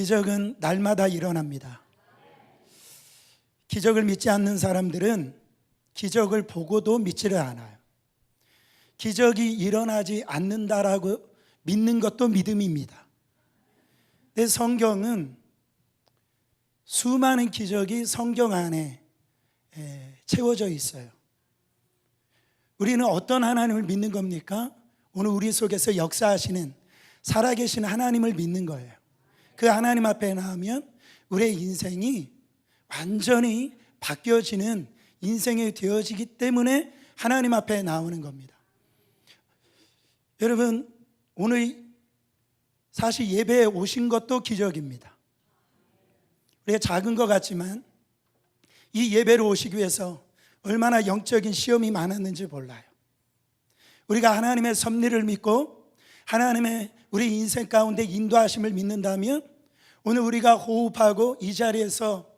기적은 날마다 일어납니다. 기적을 믿지 않는 사람들은 기적을 보고도 믿지를 않아요. 기적이 일어나지 않는다라고 믿는 것도 믿음입니다. 근데 성경은 수많은 기적이 성경 안에 채워져 있어요. 우리는 어떤 하나님을 믿는 겁니까? 오늘 우리 속에서 역사하시는 살아계신 하나님을 믿는 거예요. 그 하나님 앞에 나오면 우리의 인생이 완전히 바뀌어지는 인생이 되어지기 때문에 하나님 앞에 나오는 겁니다. 여러분, 오늘 사실 예배에 오신 것도 기적입니다. 우리가 작은 것 같지만 이 예배로 오시기 위해서 얼마나 영적인 시험이 많았는지 몰라요. 우리가 하나님의 섭리를 믿고 하나님의 우리 인생 가운데 인도하심을 믿는다면 오늘 우리가 호흡하고 이 자리에서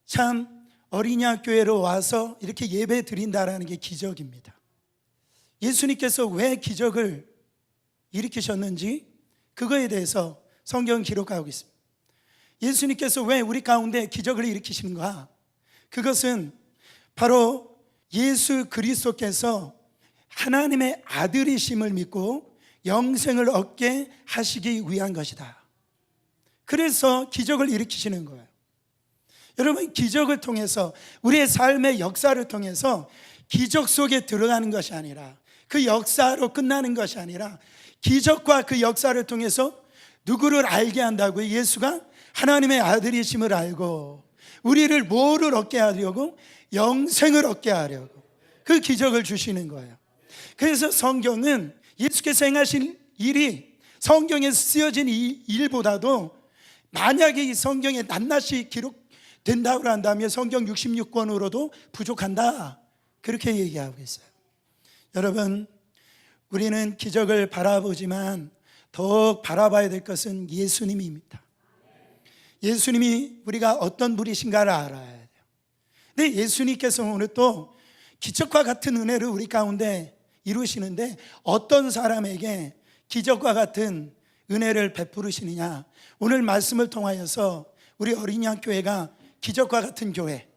참 어린양 교회로 와서 이렇게 예배 드린다라는 게 기적입니다. 예수님께서 왜 기적을 일으키셨는지 그거에 대해서 성경은 기록하고 있습니다. 예수님께서 왜 우리 가운데 기적을 일으키시는가? 그것은 바로 예수 그리스도께서 하나님의 아들이심을 믿고 영생을 얻게 하시기 위한 것이다. 그래서 기적을 일으키시는 거예요. 여러분, 기적을 통해서 우리의 삶의 역사를 통해서 기적 속에 들어가는 것이 아니라 그 역사로 끝나는 것이 아니라 기적과 그 역사를 통해서 누구를 알게 한다고요? 예수가 하나님의 아들이심을 알고 우리를 뭐를 얻게 하려고? 영생을 얻게 하려고 그 기적을 주시는 거예요. 그래서 성경은 예수께서 행하신 일이 성경에 쓰여진 이 일보다도 만약에 이 성경에 낱낱이 기록된다고 한다면 성경 66권으로도 부족한다, 그렇게 얘기하고 있어요. 여러분, 우리는 기적을 바라보지만 더욱 바라봐야 될 것은 예수님입니다. 예수님이 우리가 어떤 분이신가를 알아야 돼요. 근데 예수님께서 오늘 또 기적과 같은 은혜를 우리 가운데 이루시는데 어떤 사람에게 기적과 같은 은혜를 베푸시느냐, 오늘 말씀을 통하여서 우리 어린양 교회가 기적과 같은 교회,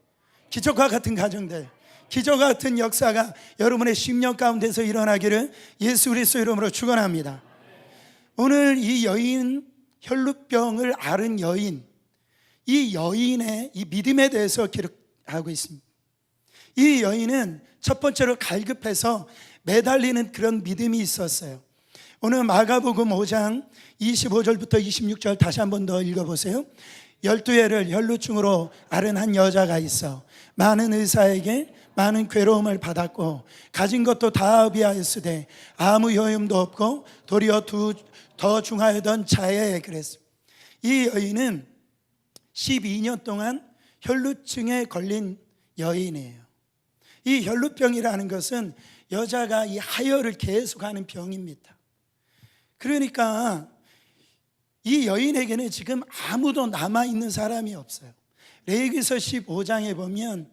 기적과 같은 가정들, 기적과 같은 역사가 여러분의 심령 가운데서 일어나기를 예수 그리스도 이름으로 축원합니다. 오늘 이 여인, 혈루병을 앓은 여인, 이 여인의 이 믿음에 대해서 기록하고 있습니다. 이 여인은 첫 번째로 갈급해서 매달리는 그런 믿음이 있었어요. 오늘 마가복음 5장 25절부터 26절 다시 한 번 더 읽어보세요. 12해를 혈루증으로 앓은 한 여자가 있어 많은 의사에게 많은 괴로움을 받았고 가진 것도 다 허비하였으되 아무 효용도 없고 도리어 더 중하였던 자에 그랬습니다. 이 여인은 12년 동안 혈루증에 걸린 여인이에요. 이 혈루병이라는 것은 여자가 이 하혈을 계속하는 병입니다. 그러니까 이 여인에게는 지금 아무도 남아있는 사람이 없어요. 레위기서 15장에 보면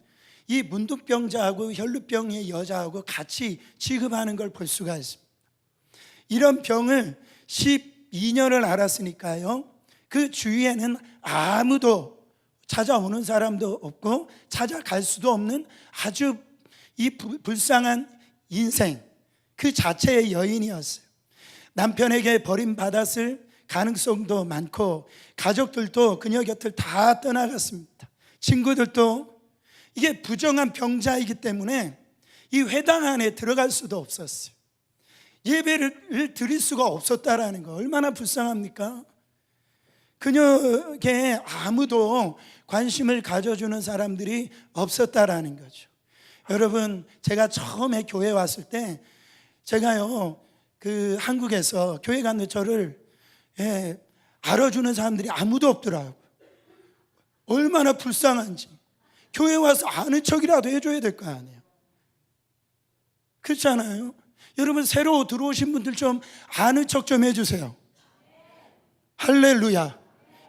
이 문둥병자하고 혈루병의 여자하고 같이 취급하는 걸 볼 수가 있습니다. 이런 병을 12년을 앓았으니까요, 그 주위에는 아무도 찾아오는 사람도 없고 찾아갈 수도 없는 아주 이 불쌍한 인생 그 자체의 여인이었어요. 남편에게 버림받았을 가능성도 많고 가족들도 그녀 곁을 다 떠나갔습니다. 친구들도. 이게 부정한 병자이기 때문에 이 회당 안에 들어갈 수도 없었어요. 예배를 드릴 수가 없었다라는 거 얼마나 불쌍합니까? 그녀에게 아무도 관심을 가져주는 사람들이 없었다라는 거죠. 여러분, 제가 처음에 교회 왔을 때 제가요, 그 한국에서 교회 갔는데 저를 알아주는 사람들이 아무도 없더라고요. 얼마나 불쌍한지. 교회 와서 아는 척이라도 해줘야 될 거 아니에요. 그렇잖아요. 여러분, 새로 들어오신 분들 좀 아는 척 좀 해주세요. 할렐루야.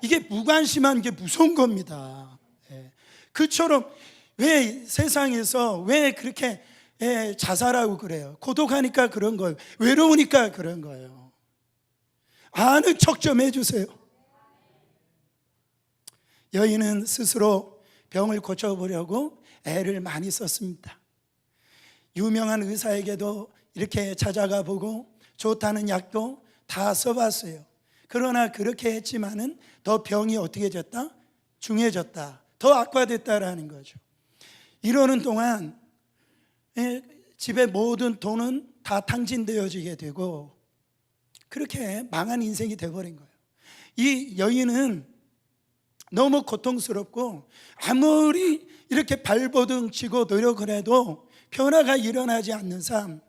이게 무관심한 게 무서운 겁니다. 그처럼 왜 세상에서 왜 그렇게 자살하고 그래요? 고독하니까 그런 거예요. 외로우니까 그런 거예요. 아는 척 좀 해주세요. 여인은 스스로 병을 고쳐보려고 애를 많이 썼습니다. 유명한 의사에게도 이렇게 찾아가 보고 좋다는 약도 다 써봤어요. 그러나 그렇게 했지만은 더 병이 어떻게 됐다? 중해졌다. 더 악화됐다라는 거죠. 이러는 동안 집의 모든 돈은 다 탕진되어지게 되고 그렇게 망한 인생이 되어버린 거예요. 이 여인은 너무 고통스럽고 아무리 이렇게 발버둥 치고 노력을 해도 변화가 일어나지 않는 삶,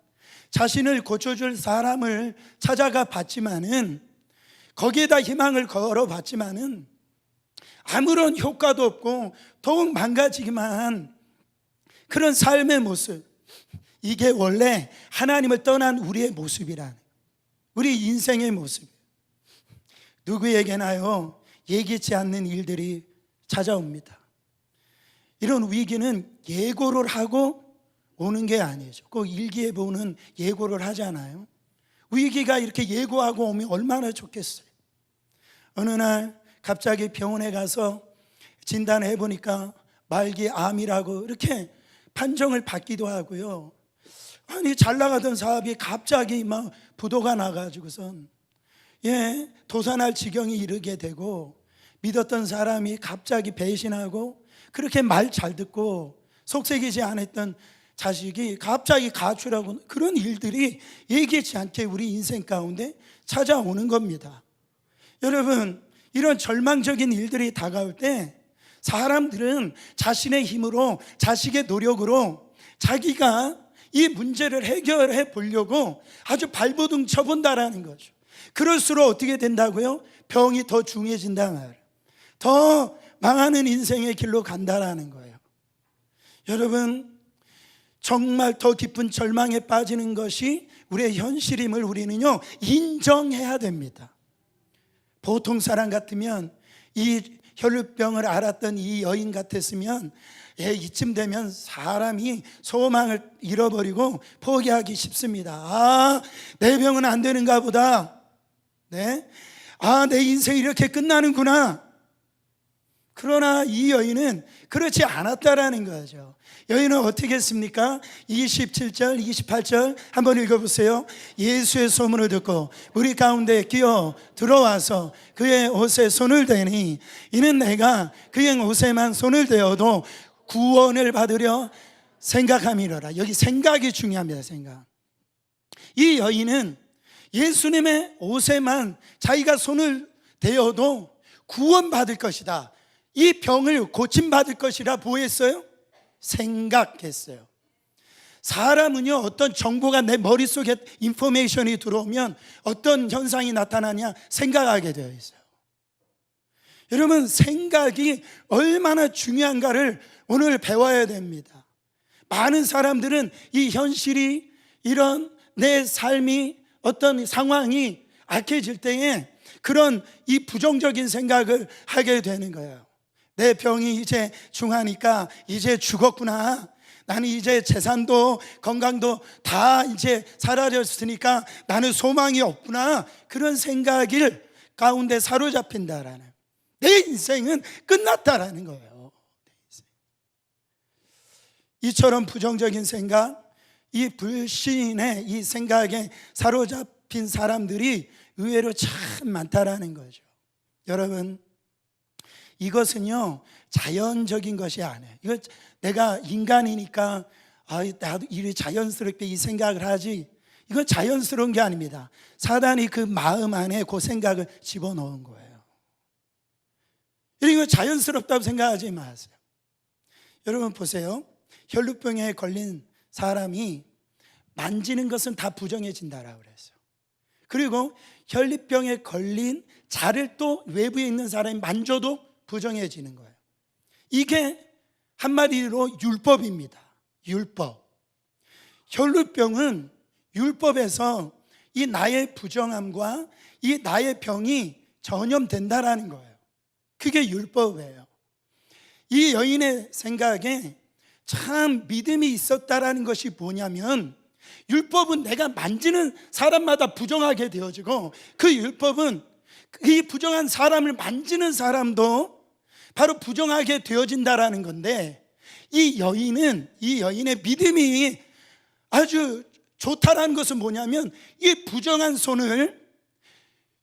자신을 고쳐줄 사람을 찾아가 봤지만은 거기에다 희망을 걸어봤지만은 아무런 효과도 없고 더욱 망가지기만 한 그런 삶의 모습, 이게 원래 하나님을 떠난 우리의 모습이라는, 우리 인생의 모습. 누구에게나요 예기치 않는 일들이 찾아옵니다. 이런 위기는 예고를 하고 오는 게 아니죠. 꼭 일기예보는 예고를 하잖아요. 위기가 이렇게 예고하고 오면 얼마나 좋겠어요. 어느 날 갑자기 병원에 가서 진단해 보니까 말기 암이라고 이렇게 판정을 받기도 하고요. 아니 잘 나가던 사업이 갑자기 막 부도가 나가지고선 도산할 지경이 이르게 되고, 믿었던 사람이 갑자기 배신하고 그렇게 말 잘 듣고 속썩이지 않았던 자식이 갑자기 가출하고, 그런 일들이 예기치 않게 우리 인생 가운데 찾아오는 겁니다. 여러분, 이런 절망적인 일들이 다가올 때 사람들은 자신의 힘으로, 자식의 노력으로 자기가 이 문제를 해결해 보려고 아주 발버둥 쳐본다라는 거죠. 그럴수록 어떻게 된다고요? 병이 더 중해진다 말이에요. 더 망하는 인생의 길로 간다라는 거예요. 여러분, 정말 더 깊은 절망에 빠지는 것이 우리의 현실임을 우리는요 인정해야 됩니다. 보통 사람 같으면, 이 혈루병을 앓았던 이 여인 같았으면 이쯤 되면 사람이 소망을 잃어버리고 포기하기 쉽습니다. 내 병은 안 되는가 보다. 내 인생이 이렇게 끝나는구나. 그러나 이 여인은 그렇지 않았다라는 거죠. 여인은 어떻게 했습니까? 27절, 28절 한번 읽어보세요. 예수의 소문을 듣고 우리 가운데 끼어 들어와서 그의 옷에 손을 대니 이는 내가 그의 옷에만 손을 대어도 구원을 받으려 생각함이로라. 여기 생각이 중요합니다. 생각. 이 여인은 예수님의 옷에만 자기가 손을 대어도 구원받을 것이다, 이 병을 고침받을 것이라 보였어요? 생각했어요. 사람은요 어떤 정보가 내 머릿속에 인포메이션이 들어오면 어떤 현상이 나타나냐 생각하게 되어 있어요. 여러분, 생각이 얼마나 중요한가를 오늘 배워야 됩니다. 많은 사람들은 이 현실이, 이런 내 삶이, 어떤 상황이 악해질 때에 그런 이 부정적인 생각을 하게 되는 거예요. 내 병이 이제 중하니까 이제 죽었구나, 나는 이제 재산도 건강도 다 이제 사라졌으니까 나는 소망이 없구나, 그런 생각을 가운데 사로잡힌다라는, 내 인생은 끝났다라는 거예요. 이처럼 부정적인 생각, 이 불신의 이 생각에 사로잡힌 사람들이 의외로 참 많다라는 거죠. 여러분, 이것은요 자연적인 것이 아니에요. 이거 내가 인간이니까 나도 이리 자연스럽게 이 생각을 하지, 이건 자연스러운 게 아닙니다. 사단이 그 마음 안에 그 생각을 집어넣은 거예요. 이거 자연스럽다고 생각하지 마세요. 여러분 보세요. 혈루병에 걸린 사람이 만지는 것은 다 부정해진다라고 그랬어요. 그리고 혈루병에 걸린 자를 또 외부에 있는 사람이 만져도 부정해지는 거예요. 이게 한마디로 율법입니다. 율법. 혈루병은 율법에서 이 나의 부정함과 이 나의 병이 전염된다라는 거예요. 그게 율법이에요. 이 여인의 생각에 참 믿음이 있었다라는 것이 뭐냐면, 율법은 내가 만지는 사람마다 부정하게 되어지고, 그 율법은 이 부정한 사람을 만지는 사람도 바로 부정하게 되어진다라는 건데, 이 여인의 믿음이 아주 좋다라는 것은 뭐냐면, 이 부정한 손을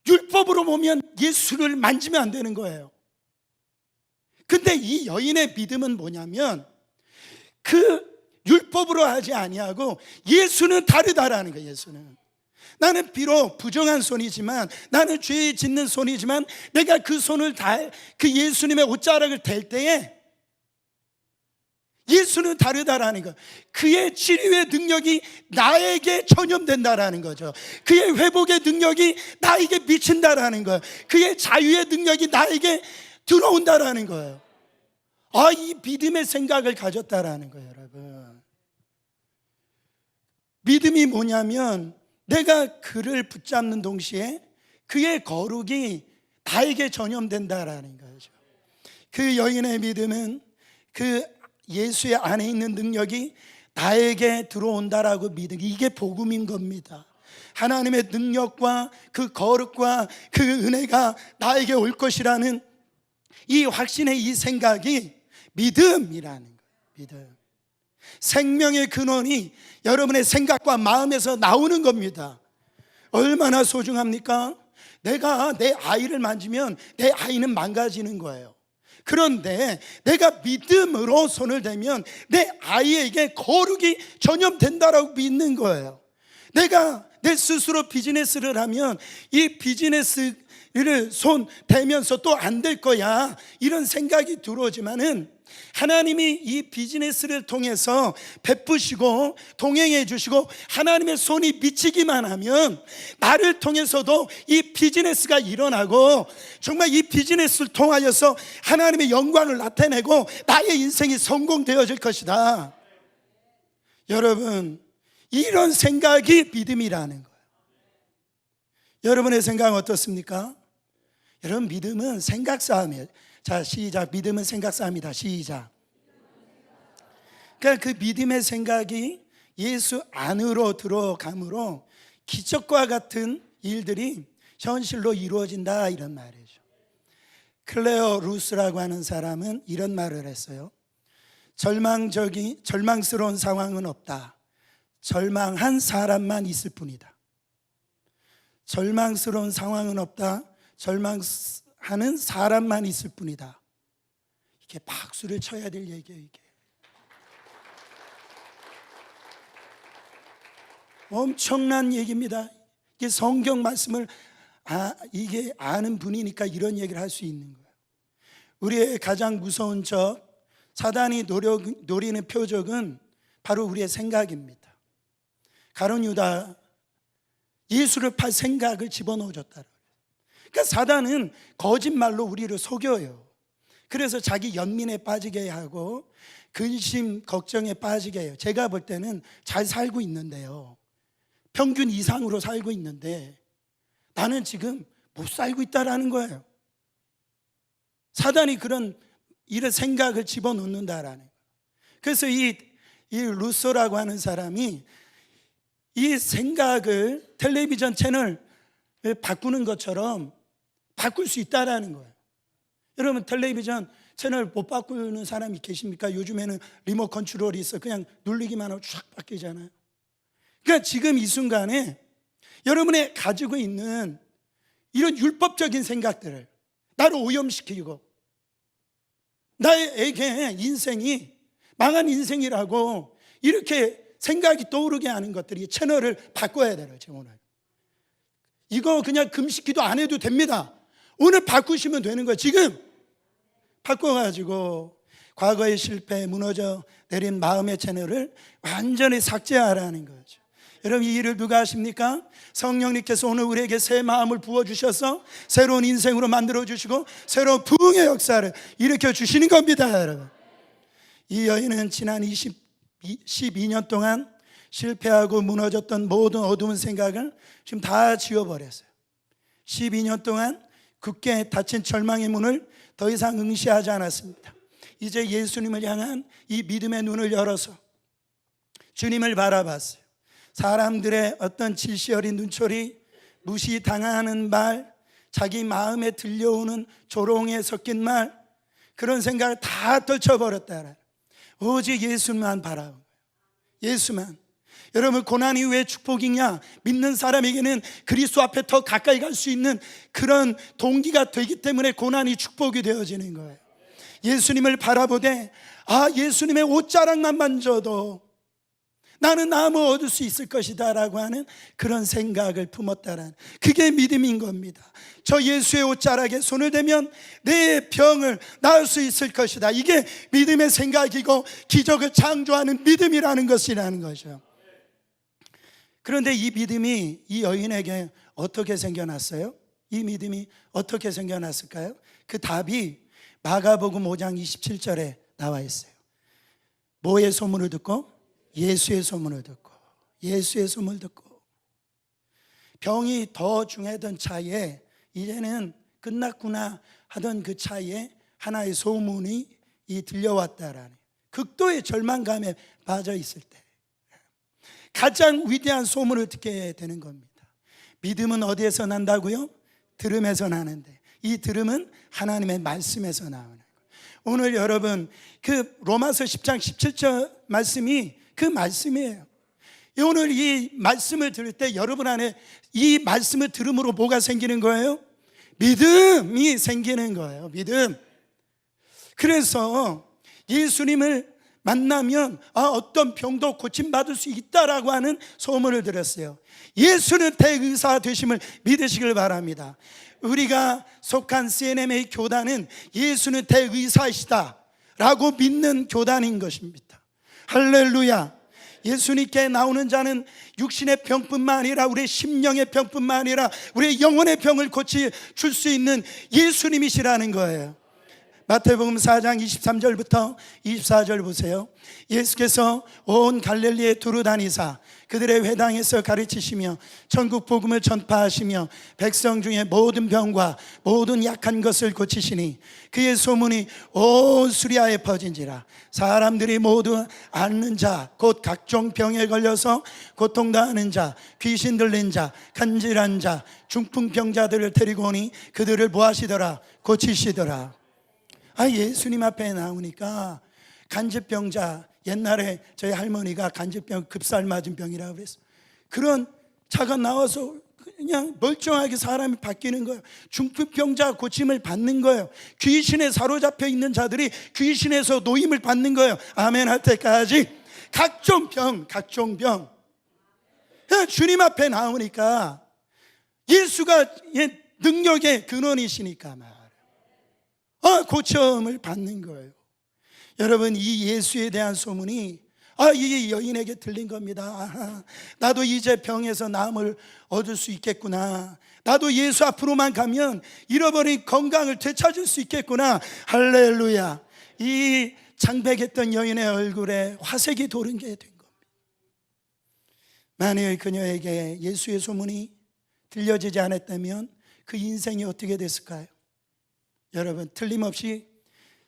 율법으로 보면 예수를 만지면 안 되는 거예요. 근데 이 여인의 믿음은 뭐냐면, 그 율법으로 하지 아니하고 예수는 다르다라는 거예요. 예수는, 나는 비록 부정한 손이지만, 나는 죄 짓는 손이지만, 내가 그 손을 그 예수님의 옷자락을 댈 때에 예수는 다르다라는 거. 그의 치료의 능력이 나에게 전염된다라는 거죠. 그의 회복의 능력이 나에게 미친다라는 거예요. 그의 자유의 능력이 나에게 들어온다라는 거예요. 이 믿음의 생각을 가졌다라는 거예요, 여러분. 믿음이 뭐냐면, 내가 그를 붙잡는 동시에 그의 거룩이 나에게 전염된다라는 거죠. 그 여인의 믿음은 그 예수의 안에 있는 능력이 나에게 들어온다라고 믿는, 이게 복음인 겁니다. 하나님의 능력과 그 거룩과 그 은혜가 나에게 올 것이라는 이 확신의 이 생각이 믿음이라는 거예요. 믿음. 생명의 근원이 여러분의 생각과 마음에서 나오는 겁니다. 얼마나 소중합니까? 내가 내 아이를 만지면 내 아이는 망가지는 거예요. 그런데 내가 믿음으로 손을 대면 내 아이에게 거룩이 전염된다라고 믿는 거예요. 내가 내 스스로 비즈니스를 하면 이 비즈니스를 손 대면서 또 안 될 거야, 이런 생각이 들어오지만은, 하나님이 이 비즈니스를 통해서 베푸시고 동행해 주시고 하나님의 손이 미치기만 하면 나를 통해서도 이 비즈니스가 일어나고, 정말 이 비즈니스를 통하여서 하나님의 영광을 나타내고 나의 인생이 성공되어질 것이다. 여러분, 이런 생각이 믿음이라는 거예요. 여러분의 생각은 어떻습니까? 여러분, 믿음은 생각 싸움이에요. 자, 시작. 믿음은 생각 싸움이다. 시작. 그러니까 그 믿음의 생각이 예수 안으로 들어감으로 기적과 같은 일들이 현실로 이루어진다, 이런 말이죠. 클레어 루스라고 하는 사람은 이런 말을 했어요. 절망스러운 상황은 없다. 절망한 사람만 있을 뿐이다. 절망스러운 상황은 없다. 절망하는 사람만 있을 뿐이다. 이게 박수를 쳐야 될 얘기예요. 이게 엄청난 얘기입니다. 이게 성경 말씀을 이게 아는 분이니까 이런 얘기를 할 수 있는 거예요. 우리의 가장 무서운 적, 사단이 노리는 표적은 바로 우리의 생각입니다. 가룟 유다, 예수를 팔 생각을 집어넣어줬다. 그러니까 사단은 거짓말로 우리를 속여요. 그래서 자기 연민에 빠지게 하고 근심, 걱정에 빠지게 해요. 제가 볼 때는 잘 살고 있는데요, 평균 이상으로 살고 있는데 나는 지금 못 살고 있다라는 거예요. 사단이 이런 생각을 집어넣는다라는 거예요. 그래서 이 루소라고 하는 사람이 이 생각을 텔레비전 채널을 바꾸는 것처럼 바꿀 수 있다라는 거예요. 여러분, 텔레비전 채널 못 바꾸는 사람이 계십니까? 요즘에는 리모트 컨트롤이 있어. 그냥 눌리기만 하고 쫙 바뀌잖아요. 그러니까 지금 이 순간에 여러분이 가지고 있는 이런 율법적인 생각들을 나를 오염시키고 나에게 인생이 망한 인생이라고 이렇게 생각이 떠오르게 하는 것들이 채널을 바꿔야 돼요. 지금 오늘 이거 그냥 금식기도 안 해도 됩니다. 오늘 바꾸시면 되는 거예요. 지금 바꿔가지고 과거의 실패, 무너져 내린 마음의 채널을 완전히 삭제하라는 거죠. 여러분, 이 일을 누가 하십니까? 성령님께서 오늘 우리에게 새 마음을 부어주셔서 새로운 인생으로 만들어주시고 새로운 부흥의 역사를 일으켜 주시는 겁니다. 여러분, 이 여인은 지난 12년 동안 실패하고 무너졌던 모든 어두운 생각을 지금 다 지워버렸어요. 12년 동안 굳게 닫힌 절망의 문을 더 이상 응시하지 않았습니다. 이제 예수님을 향한 이 믿음의 눈을 열어서 주님을 바라봤어요. 사람들의 어떤 질시 어린 눈초리, 무시당하는 말, 자기 마음에 들려오는 조롱에 섞인 말, 그런 생각을 다 떨쳐버렸다. 오직 예수만 바라본 거예요. 예수만. 여러분, 고난이 왜 축복이냐? 믿는 사람에게는 그리스도 앞에 더 가까이 갈 수 있는 그런 동기가 되기 때문에 고난이 축복이 되어지는 거예요. 예수님을 바라보되 예수님의 옷자락만 만져도 나는 나무 얻을 수 있을 것이다 라고 하는 그런 생각을 품었다라는, 그게 믿음인 겁니다. 저 예수의 옷자락에 손을 대면 내 병을 나을 수 있을 것이다. 이게 믿음의 생각이고 기적을 창조하는 믿음이라는 것이라는 거죠. 그런데 이 믿음이 이 여인에게 어떻게 생겨났어요? 이 믿음이 어떻게 생겨났을까요? 그 답이 마가복음 5장 27절에 나와 있어요. 뭐의 소문을 듣고? 예수의 소문을 듣고, 예수의 소문을 듣고. 병이 더 중하던 차에, 이제는 끝났구나 하던 그 차에 하나의 소문이 들려왔다라는, 극도의 절망감에 빠져 있을 때 가장 위대한 소문을 듣게 되는 겁니다. 믿음은 어디에서 난다고요? 들음에서 나는데, 이 들음은 하나님의 말씀에서 나오는 거예요. 오늘 여러분, 그 로마서 10장 17절 말씀이 그 말씀이에요. 오늘 이 말씀을 들을 때 여러분 안에 이 말씀을 들음으로 뭐가 생기는 거예요? 믿음이 생기는 거예요. 믿음. 그래서 예수님을 만나면 어떤 병도 고침받을 수 있다라고 하는 소문을 들었어요. 예수는 대의사 되심을 믿으시길 바랍니다. 우리가 속한 CNM의 교단은 예수는 대의사이시다 라고 믿는 교단인 것입니다. 할렐루야. 예수님께 나오는 자는 육신의 병뿐만 아니라 우리의 심령의 병뿐만 아니라 우리의 영혼의 병을 고쳐줄 수 있는 예수님이시라는 거예요. 마태복음 4장 23절부터 24절 보세요. 예수께서 온 갈릴리에 두루 다니사 그들의 회당에서 가르치시며 전국 복음을 전파하시며 백성 중에 모든 병과 모든 약한 것을 고치시니 그의 소문이 온 수리아에 퍼진지라. 사람들이 모두 앓는 자, 곧 각종 병에 걸려서 고통당하는 자, 귀신 들린 자, 간질한 자, 중풍병자들을 데리고 오니 그들을 뭐하시더라? 고치시더라. 예수님 앞에 나오니까 간질병자, 옛날에 저희 할머니가 간질병, 급살 맞은 병이라고 그랬어요. 그런 자가 나와서 그냥 멀쩡하게 사람이 바뀌는 거예요. 중풍병자 고침을 받는 거예요. 귀신에 사로잡혀 있는 자들이 귀신에서 노임을 받는 거예요. 아멘 할 때까지. 각종 병, 각종 병. 주님 앞에 나오니까 예수가 능력의 근원이시니까 말이에요. 고침을 받는 거예요. 여러분, 이 예수에 대한 소문이 이 여인에게 들린 겁니다. 나도 이제 병에서 나음을 얻을 수 있겠구나. 나도 예수 앞으로만 가면 잃어버린 건강을 되찾을 수 있겠구나. 할렐루야. 이 장백했던 여인의 얼굴에 화색이 도는 게 된 겁니다. 만일 그녀에게 예수의 소문이 들려지지 않았다면 그 인생이 어떻게 됐을까요? 여러분, 틀림없이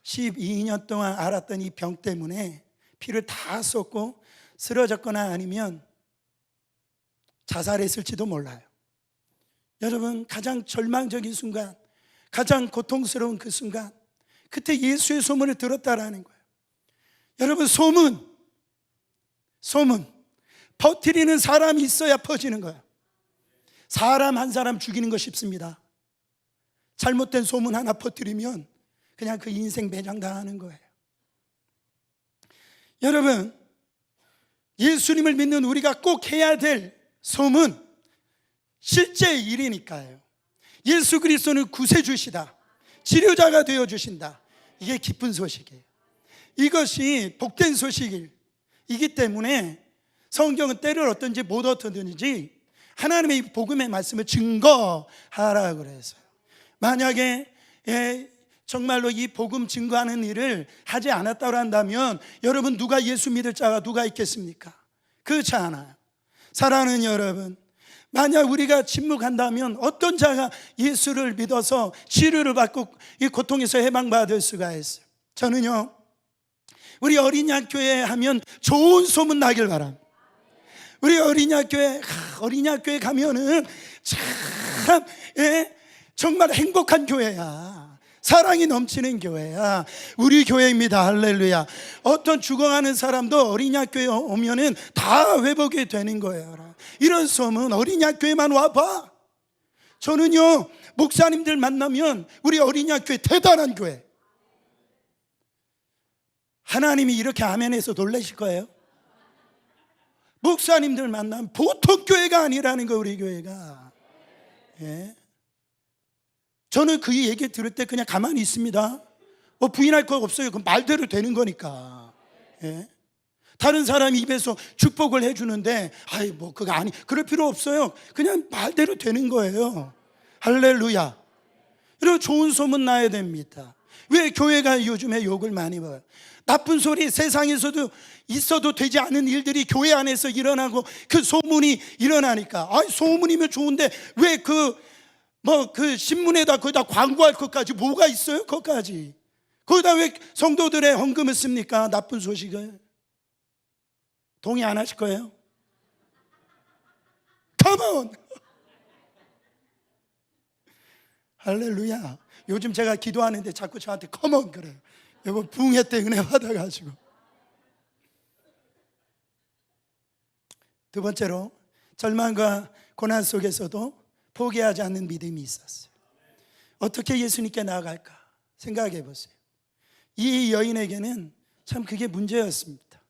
12년 동안 앓았던 이 병 때문에 피를 다 쏟고 쓰러졌거나 아니면 자살했을지도 몰라요. 여러분, 가장 절망적인 순간, 가장 고통스러운 그 순간, 그때 예수의 소문을 들었다라는 거예요. 여러분, 소문 퍼뜨리는 사람이 있어야 퍼지는 거예요. 사람 한 사람 죽이는 거 쉽습니다. 잘못된 소문 하나 퍼뜨리면 그냥 그 인생 매장당하는 거예요. 여러분, 예수님을 믿는 우리가 꼭 해야 될 소문, 실제 일이니까요. 예수 그리스도는 구세주시다, 치료자가 되어주신다. 이게 기쁜 소식이에요. 이것이 복된 소식이기 때문에 성경은 때를 어떤지 못 어떻든지 하나님의 복음의 말씀을 증거하라고 그랬어요. 만약에 정말로 이 복음 증거하는 일을 하지 않았다고 한다면 여러분, 누가 예수 믿을 자가 누가 있겠습니까? 그렇지 않아요. 사랑하는 여러분, 만약 우리가 침묵한다면 어떤 자가 예수를 믿어서 치료를 받고 이 고통에서 해방받을 수가 있어요. 저는요, 우리 어린이학교에 하면 좋은 소문 나길 바랍니다. 우리 어린이학교에 가면은 참 정말 행복한 교회야. 사랑이 넘치는 교회야. 우리 교회입니다. 할렐루야. 어떤 죽어가는 사람도 어린이학교에 오면은 다 회복이 되는 거예요. 이런 소문 어린이학교에만 와봐. 저는요, 목사님들 만나면 우리 어린이학교에 대단한 교회. 하나님이 이렇게 아멘해서 놀라실 거예요. 목사님들 만나면 보통 교회가 아니라는 거, 우리 교회가. 예. 저는 그 얘기 들을 때 그냥 가만히 있습니다. 뭐 부인할 거 없어요. 그 말대로 되는 거니까. 예. 다른 사람이 입에서 축복을 해주는데 아이 뭐 그거 아니, 그럴 필요 없어요. 그냥 말대로 되는 거예요. 할렐루야. 이런 좋은 소문 나야 됩니다. 왜 교회가 요즘에 욕을 많이 먹어요? 나쁜 소리, 세상에서도 있어도 되지 않은 일들이 교회 안에서 일어나고 그 소문이 일어나니까, 아, 소문이면 좋은데 왜 그 신문에다 거기다 광고할 것까지 뭐가 있어요? 거기까지 거기다 왜 성도들의 헌금을 씁니까? 나쁜 소식을. 동의 안 하실 거예요? Come on! 할렐루야. 요즘 제가 기도하는데 자꾸 저한테 Come on 그래요. 여보 부흥회 때 은혜 받아가지고. 두 번째로, 절망과 고난 속에서도 포기하지 않는 믿음이 있었어요. 어떻게 예수님께 나아갈까 생각해 보세요. 이 여인에게는 참 그게 문제였습니다.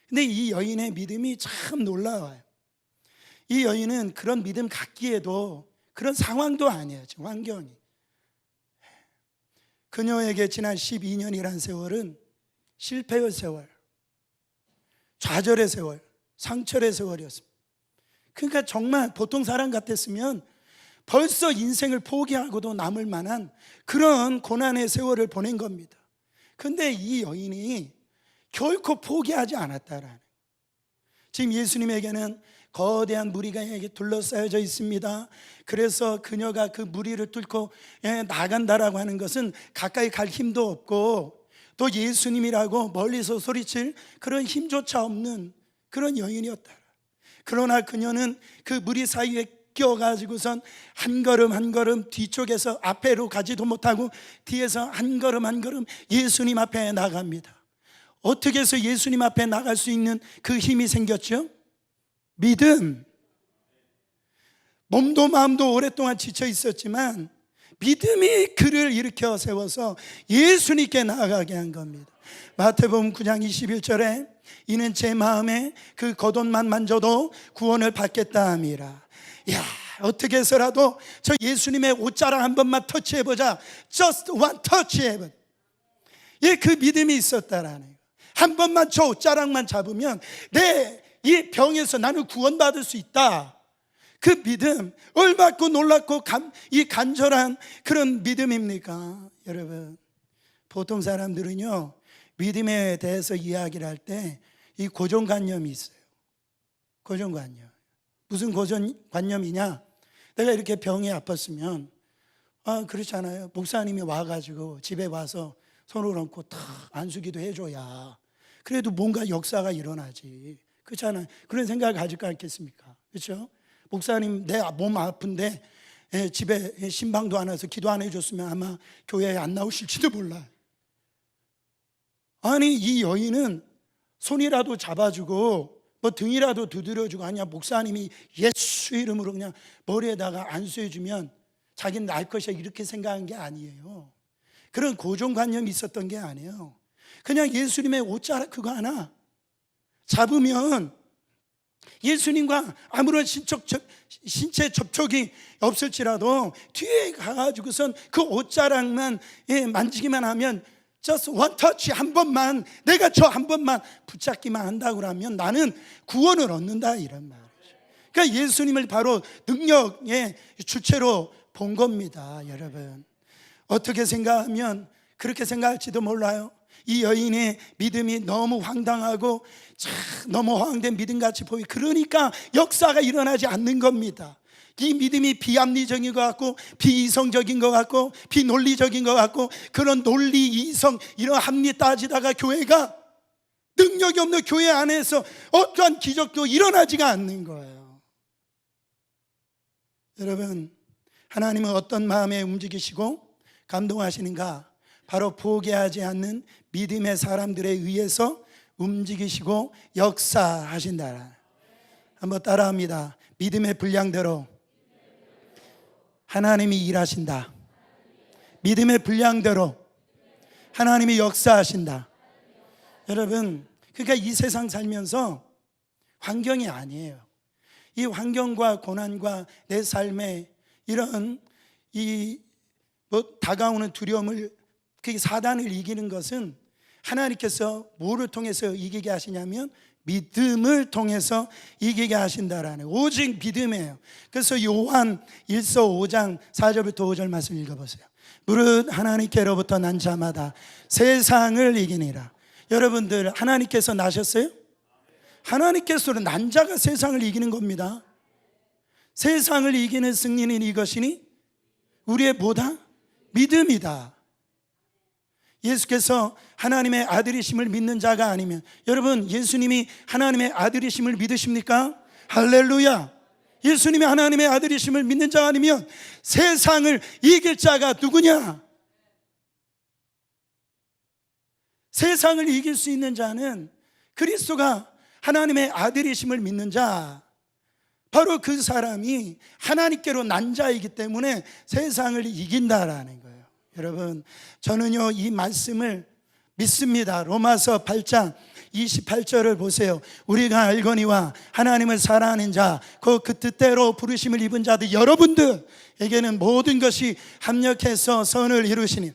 근데 이 여인의 믿음이 참 놀라워요. 이 여인은 그런 믿음 갖기에도 그런 상황도 아니에요. 지금 환경이. 그녀에게 지난 12년이란 세월은 실패의 세월, 좌절의 세월, 상처의 세월이었습니다. 그러니까 정말 보통 사람 같았으면 벌써 인생을 포기하고도 남을 만한 그런 고난의 세월을 보낸 겁니다. 그런데 이 여인이 결코 포기하지 않았다라는 거예요. 지금 예수님에게는 거대한 무리가 둘러싸여져 있습니다. 그래서 그녀가 그 무리를 뚫고 나간다라고 하는 것은 가까이 갈 힘도 없고 또 예수님이라고 멀리서 소리칠 그런 힘조차 없는 그런 여인이었다. 그러나 그녀는 그 무리 사이에 껴가지고선 한 걸음 한 걸음 뒤쪽에서 앞에로 가지도 못하고 뒤에서 한 걸음 한 걸음 예수님 앞에 나갑니다. 어떻게 해서 예수님 앞에 나갈 수 있는 그 힘이 생겼죠? 믿음. 몸도 마음도 오랫동안 지쳐 있었지만 믿음이 그를 일으켜 세워서 예수님께 나아가게 한 겁니다. 마태복음 9장 21절에 이는 제 마음에 그 겉옷만 만져도 구원을 받겠다 함이라. 야, 어떻게 해서라도 저 예수님의 옷자락 한 번만 터치해보자. Just one touch heaven. 예, 그 믿음이 있었다라는 거예요. 한 번만 저 옷자락만 잡으면 내 이 병에서 나는 구원받을 수 있다. 그 믿음, 얼마고 놀랍고 이 간절한 그런 믿음입니까? 여러분, 보통 사람들은요 믿음에 대해서 이야기를 할 때 이 고정관념이 있어요. 고정관념. 무슨 고정관념이냐? 내가 이렇게 병이 아팠으면 그렇잖아요. 목사님이 와가지고 집에 와서 손을 얹고 탁 안수기도 해줘야 그래도 뭔가 역사가 일어나지. 그렇잖아요. 그런 생각을 가질까 않겠습니까? 그렇죠? 목사님 내 몸 아픈데 집에 신방도 안 와서 기도 안 해줬으면 아마 교회에 안 나오실지도 몰라요. 아니 이 여인은 손이라도 잡아주고 뭐 등이라도 두드려주고, 아니야 목사님이 예수 이름으로 그냥 머리에다가 안수해주면 자기는 날 것이야 이렇게 생각한 게 아니에요. 그런 고정관념이 있었던 게 아니에요. 그냥 예수님의 옷자락 그거 하나 잡으면 예수님과 아무런 신체 접촉이 없을지라도 뒤에 가가지고선 그 옷자락만 만지기만 하면 just one touch, 한 번만, 내가 저 한 번만 붙잡기만 한다고 하면 나는 구원을 얻는다, 이런 말이죠. 그러니까 예수님을 바로 능력의 주체로 본 겁니다. 여러분, 어떻게 생각하면 그렇게 생각할지도 몰라요. 이 여인의 믿음이 너무 황당하고 너무 허황된 믿음같이 보이, 그러니까 역사가 일어나지 않는 겁니다. 이 믿음이 비합리적인 것 같고 비이성적인 것 같고 비논리적인 것 같고, 그런 논리, 이성, 이런 합리 따지다가 교회가 능력이 없는 교회 안에서 어떠한 기적도 일어나지가 않는 거예요. 여러분, 하나님은 어떤 마음에 움직이시고 감동하시는가? 바로 포기하지 않는 믿음의 사람들에 의해서 움직이시고 역사하신다. 한번 따라합니다. 믿음의 분량대로 하나님이 일하신다. 믿음의 분량대로 하나님이 역사하신다. 여러분, 그러니까 이 세상 살면서 환경이 아니에요. 이 환경과 고난과 내 삶에 이런 다가오는 두려움을, 그 사단을 이기는 것은 하나님께서 뭐를 통해서 이기게 하시냐면 믿음을 통해서 이기게 하신다라는, 오직 믿음이에요. 그래서 요한 1서 5장 4절부터 5절 말씀 읽어보세요. 무릇 하나님께로부터 난 자마다 세상을 이기니라. 여러분들, 하나님께서 나셨어요? 하나님께서는 난 자가 세상을 이기는 겁니다. 세상을 이기는 승리는 이것이니 우리의 뭐다? 믿음이다. 예수께서 하나님의 아들이심을 믿는 자가 아니면, 여러분, 예수님이 하나님의 아들이심을 믿으십니까? 할렐루야. 예수님이 하나님의 아들이심을 믿는 자가 아니면 세상을 이길 자가 누구냐? 세상을 이길 수 있는 자는 그리스도가 하나님의 아들이심을 믿는 자, 바로 그 사람이 하나님께로 난 자이기 때문에 세상을 이긴다라는 거예요. 여러분, 저는요 이 말씀을 믿습니다. 로마서 8장 28절을 보세요. 우리가 알거니와 하나님을 사랑하는 자, 그 뜻대로 부르심을 입은 자들 여러분들에게는 모든 것이 합력해서 선을 이루시니.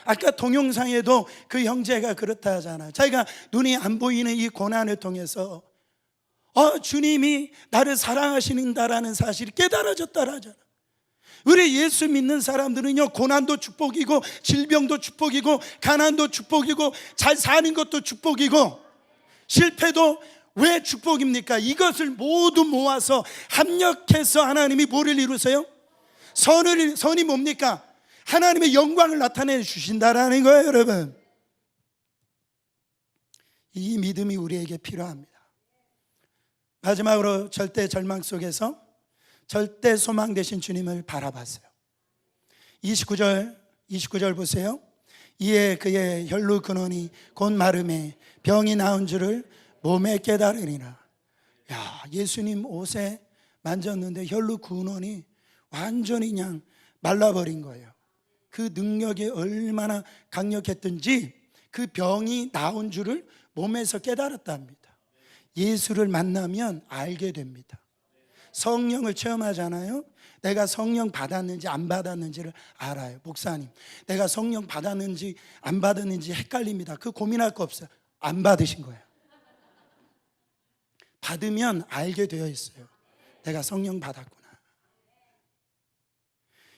아까 동영상에도 그 형제가 그렇다 하잖아요. 자기가 눈이 안 보이는 이 고난을 통해서 주님이 나를 사랑하시는다라는 사실이 깨달아졌다 하잖아요. 우리 예수 믿는 사람들은요, 고난도 축복이고 질병도 축복이고 가난도 축복이고 잘 사는 것도 축복이고 실패도 왜 축복입니까? 이것을 모두 모아서 합력해서 하나님이 뭐를 이루세요? 선이 뭡니까? 하나님의 영광을 나타내 주신다라는 거예요. 여러분, 이 믿음이 우리에게 필요합니다. 마지막으로 절대 절망 속에서 절대 소망 되신 주님을 바라봤어요. 29절 보세요. 이에 그의 혈루 근원이 곧 마름에 병이 나은 줄을 몸에 깨달으리라. 예수님 옷에 만졌는데 혈루 근원이 완전히 그냥 말라버린 거예요. 그 능력이 얼마나 강력했든지 그 병이 나은 줄을 몸에서 깨달았답니다. 예수를 만나면 알게 됩니다. 성령을 체험하잖아요. 내가 성령 받았는지 안 받았는지를 알아요. 목사님, 내가 성령 받았는지 안 받았는지 헷갈립니다. 그 고민할 거 없어요. 안 받으신 거예요. 받으면 알게 되어 있어요. 내가 성령 받았구나.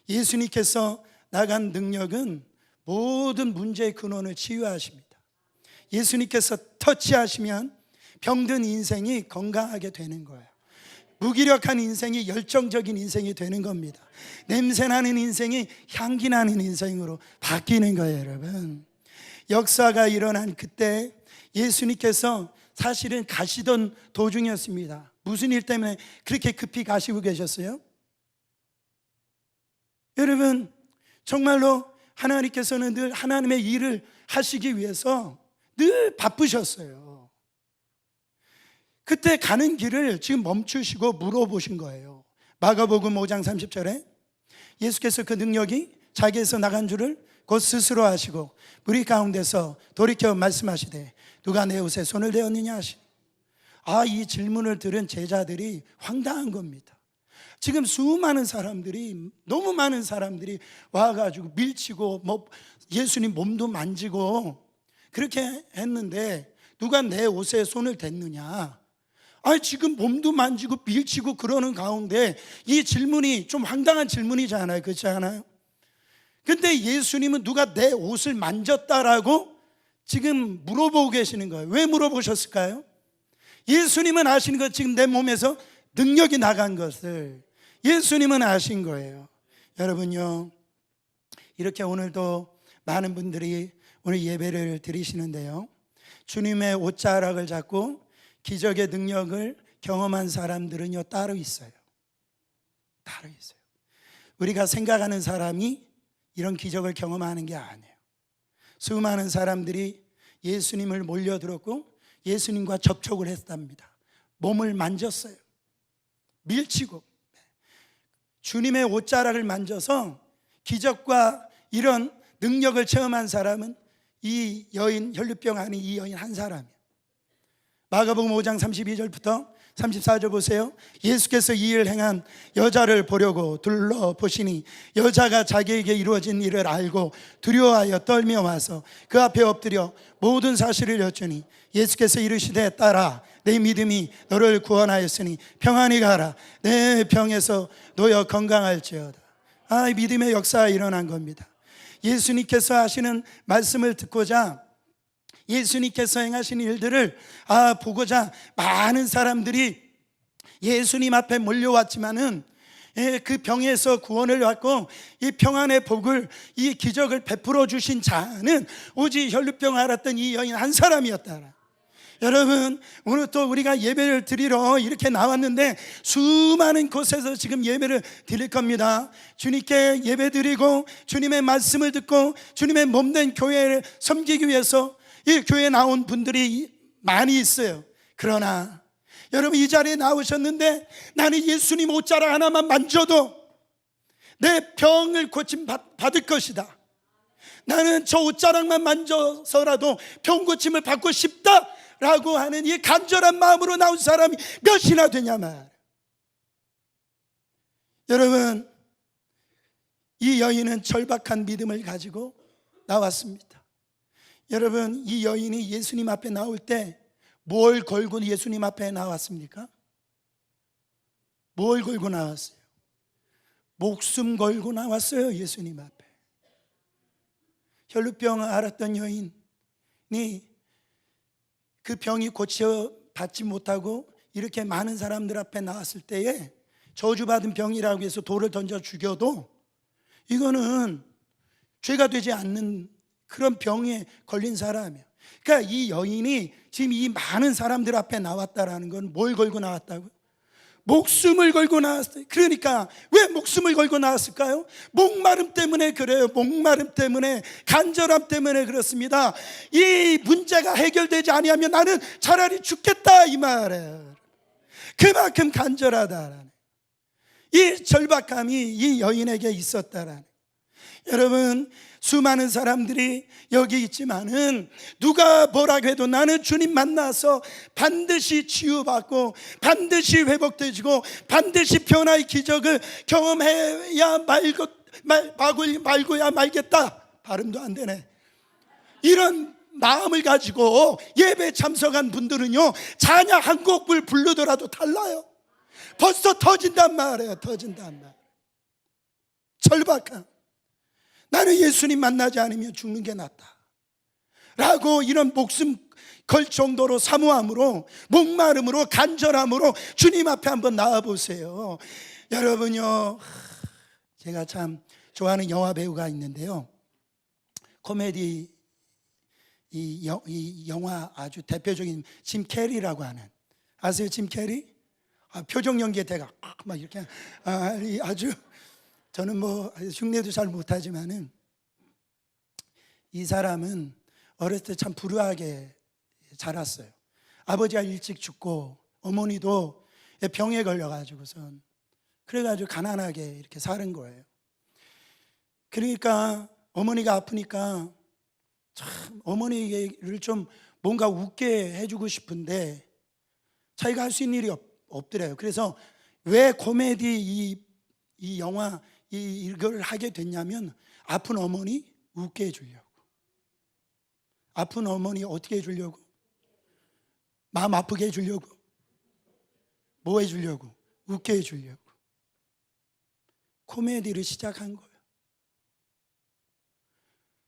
예수님께서 나간 능력은 모든 문제의 근원을 치유하십니다. 예수님께서 터치하시면 병든 인생이 건강하게 되는 거예요. 무기력한 인생이 열정적인 인생이 되는 겁니다. 냄새나는 인생이 향기나는 인생으로 바뀌는 거예요. 여러분, 역사가 일어난 그때 예수님께서 사실은 가시던 도중이었습니다. 무슨 일 때문에 그렇게 급히 가시고 계셨어요? 여러분, 정말로 하나님께서는 늘 하나님의 일을 하시기 위해서 늘 바쁘셨어요. 그때 가는 길을 지금 멈추시고 물어보신 거예요. 마가복음 5장 30절에 예수께서 그 능력이 자기에서 나간 줄을 곧 스스로 하시고 무리 가운데서 돌이켜 말씀하시되 누가 내 옷에 손을 대었느냐 하시니. 이 질문을 들은 제자들이 황당한 겁니다. 지금 수많은 사람들이, 너무 많은 사람들이 와가지고 밀치고 예수님 몸도 만지고 그렇게 했는데 누가 내 옷에 손을 댔느냐. 지금 몸도 만지고 밀치고 그러는 가운데 이 질문이 좀 황당한 질문이잖아요. 그렇지 않아요? 근데 예수님은 누가 내 옷을 만졌다라고 지금 물어보고 계시는 거예요. 왜 물어보셨을까요? 예수님은 아시는 것, 지금 내 몸에서 능력이 나간 것을 예수님은 아신 거예요. 여러분요, 이렇게 오늘도 많은 분들이 오늘 예배를 드리시는데요, 주님의 옷자락을 잡고 기적의 능력을 경험한 사람들은요 따로 있어요. 따로 있어요. 우리가 생각하는 사람이 이런 기적을 경험하는 게 아니에요. 수많은 사람들이 예수님을 몰려들었고 예수님과 접촉을 했답니다. 몸을 만졌어요. 밀치고 주님의 옷자락을 만져서 기적과 이런 능력을 체험한 사람은 이 여인, 혈루병 아닌 이 여인 한 사람이에요. 마가복음 5장 32절부터 34절 보세요. 예수께서 이 일을 행한 여자를 보려고 둘러보시니 여자가 자기에게 이루어진 일을 알고 두려워하여 떨며 와서 그 앞에 엎드려 모든 사실을 여쭈니 예수께서 이르시되 딸아 내 믿음이 너를 구원하였으니 평안히 가라 내 병에서 놓여 건강할지어다. 믿음의 역사가 일어난 겁니다. 예수님께서 하시는 말씀을 듣고자 예수님께서 행하신 일들을 보고자 많은 사람들이 예수님 앞에 몰려왔지만은 그 병에서 구원을 받고 이 평안의 복을, 이 기적을 베풀어 주신 자는 오직 혈루병 앓았던 이 여인 한 사람이었다. 여러분, 오늘 또 우리가 예배를 드리러 이렇게 나왔는데 수많은 곳에서 지금 예배를 드릴 겁니다. 주님께 예배 드리고 주님의 말씀을 듣고 주님의 몸된 교회를 섬기기 위해서 이 교회에 나온 분들이 많이 있어요. 그러나 여러분, 이 자리에 나오셨는데 나는 예수님 옷자락 하나만 만져도 내 병을 고침 받을 것이다, 나는 저 옷자락만 만져서라도 병 고침을 받고 싶다 라고 하는 이 간절한 마음으로 나온 사람이 몇이나 되냐 말. 여러분, 이 여인은 절박한 믿음을 가지고 나왔습니다. 여러분, 이 여인이 예수님 앞에 나올 때 뭘 걸고 예수님 앞에 나왔습니까? 뭘 걸고 나왔어요? 목숨 걸고 나왔어요. 예수님 앞에. 혈루병을 앓았던 여인이 그 병이 고쳐받지 못하고 이렇게 많은 사람들 앞에 나왔을 때에 저주받은 병이라고 해서 돌을 던져 죽여도 이거는 죄가 되지 않는 그런 병에 걸린 사람이에요. 그러니까 이 여인이 지금 이 많은 사람들 앞에 나왔다라는 건 뭘 걸고 나왔다고요? 목숨을 걸고 나왔어요. 그러니까 왜 목숨을 걸고 나왔을까요? 목마름 때문에 그래요. 목마름 때문에, 간절함 때문에 그렇습니다. 이 문제가 해결되지 아니하면 나는 차라리 죽겠다 이 말이에요. 그만큼 간절하다라는, 이 절박함이 이 여인에게 있었다라는. 여러분, 수많은 사람들이 여기 있지만은 누가 뭐라고 해도 나는 주님 만나서 반드시 치유받고 반드시 회복되지고 반드시 변화의 기적을 경험해야 말고야 말겠다. 발음도 안 되네. 이런 마음을 가지고 예배 참석한 분들은요, 찬양 한 곡을 부르더라도 달라요. 벌써 터진단 말이에요. 터진단 말. 절박함. 나는 예수님 만나지 않으면 죽는 게 낫다 라고 이런 목숨 걸 정도로 사모함으로, 목마름으로, 간절함으로 주님 앞에 한번 나와보세요. 여러분요, 제가 참 좋아하는 영화 배우가 있는데요, 코미디 이 영화 아주 대표적인 짐 캐리라고 하는, 아세요? 짐 캐리? 표정 연기의 대가 막 이렇게 아주, 저는 뭐 흉내도 잘 못하지만은 이 사람은 어렸을 때 참 불우하게 자랐어요. 아버지가 일찍 죽고 어머니도 병에 걸려가지고선 그래가지고 가난하게 이렇게 사는 거예요. 그러니까 어머니가 아프니까 참 어머니를 좀 뭔가 웃게 해주고 싶은데 자기가 할 수 있는 일이 없더래요. 그래서 왜 코미디 이 영화 이걸 하게 됐냐면 아픈 어머니 웃게 해주려고. 아픈 어머니 어떻게 해주려고? 마음 아프게 해주려고? 뭐 해주려고? 웃게 해주려고. 코미디를 시작한 거예요.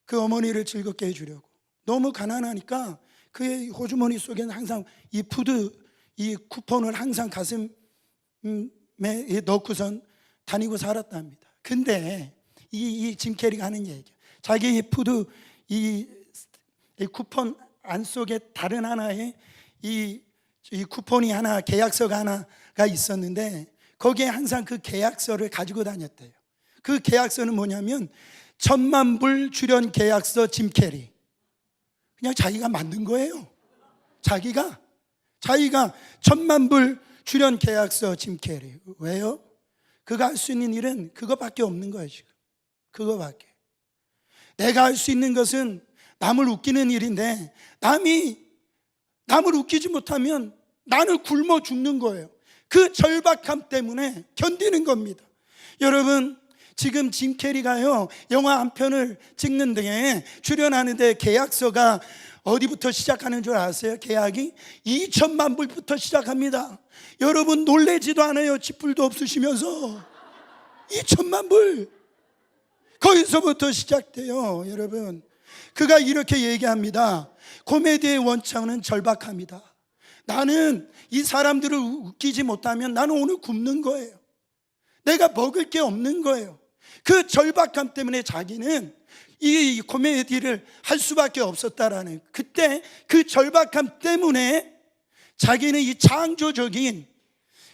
그 어머니를 즐겁게 해주려고. 너무 가난하니까 그의 호주머니 속에는 항상 이 쿠폰을 항상 가슴에 넣고선 다니고 살았답니다. 근데 이 짐 캐리가 하는 얘기야. 자기 이 쿠폰 안 속에 다른 하나의 이 쿠폰이 하나, 계약서가 하나가 있었는데 거기에 항상 그 계약서를 가지고 다녔대요. 그 계약서는 뭐냐면 1,000만 불 출연 계약서 짐 캐리. 그냥 자기가 만든 거예요. 자기가 1,000만 불 출연 계약서 짐 캐리. 왜요? 그가 할 수 있는 일은 그거밖에 없는 거예요. 지금 그거밖에. 내가 할 수 있는 것은 남을 웃기는 일인데, 남을 웃기지 못하면 나는 굶어 죽는 거예요. 그 절박함 때문에 견디는 겁니다. 여러분, 지금 짐 캐리가요, 영화 한 편을 찍는데 출연하는데 계약서가 어디부터 시작하는 줄 아세요? 계약이 2,000만 불부터 시작합니다. 여러분, 놀래지도 않아요. 쥐뿔도 없으시면서 2,000만 불 거기서부터 시작돼요. 여러분, 그가 이렇게 얘기합니다. 코미디의 원천은 절박함이다. 나는 이 사람들을 웃기지 못하면 나는 오늘 굶는 거예요. 내가 먹을 게 없는 거예요. 그 절박함 때문에 자기는 이 코미디를 할 수밖에 없었다라는, 그때 그 절박함 때문에 자기는 이 창조적인